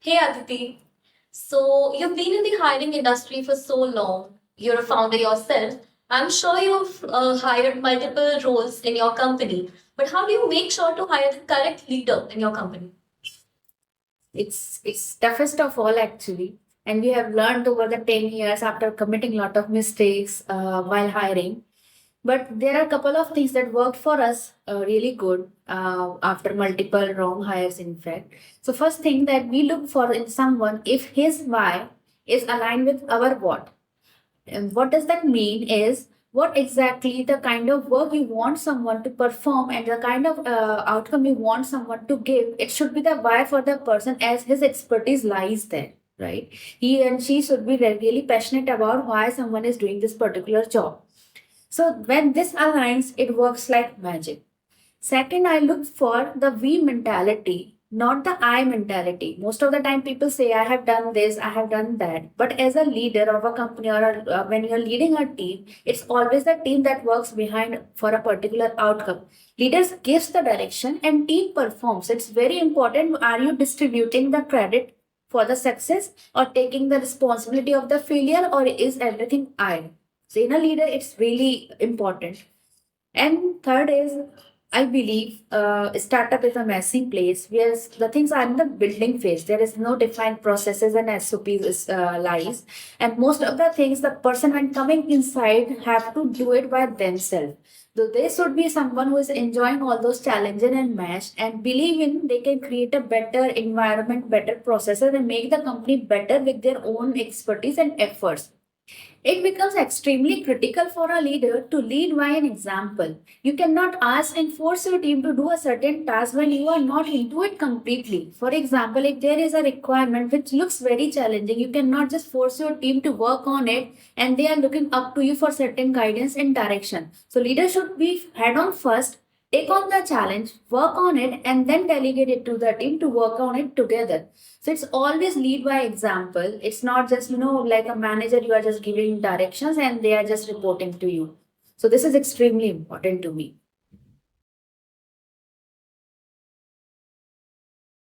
Hey Aditi, so you've been in the hiring industry for so long. You're a founder yourself. I'm sure you've hired multiple roles in your company, but how do you make sure to hire the correct leader in your company? It's toughest of all actually, and we have learned over the 10 years after committing a lot of mistakes while hiring. But there are a couple of things that worked for us really good after multiple wrong hires, in fact. So, first thing that we look for in someone, if his why is aligned with our what. And what does that mean is what exactly the kind of work you want someone to perform and the kind of outcome you want someone to give. It should be the why for the person as his expertise lies there, right? He and she should be really passionate about why someone is doing this particular job. So when this aligns, it works like magic. Second, I look for the we mentality, not the I mentality. Most of the time, people say, I have done this, I have done that. But as a leader of a company or when you're leading a team, it's always the team that works behind for a particular outcome. Leaders gives the direction and team performs. It's very important. Are you distributing the credit for the success or taking the responsibility of the failure, or is everything I? So in a leader, it's really important. And third is, I believe startup is a messy place where the things are in the building phase. There is no defined processes and SOPs lies. And most of the things the person when coming inside have to do it by themselves. So they should be someone who is enjoying all those challenges and mash and believe in they can create a better environment, better processes and make the company better with their own expertise and efforts. It becomes extremely critical for a leader to lead by an example. You cannot ask and force your team to do a certain task when you are not into it completely. For example, if there is a requirement which looks very challenging, you cannot just force your team to work on it and they are looking up to you for certain guidance and direction. So, leader should be head on first, take on the challenge, work on it, and then delegate it to the team to work on it together. So it's always lead by example. It's not just, like a manager, you are just giving directions and they are just reporting to you. So this is extremely important to me.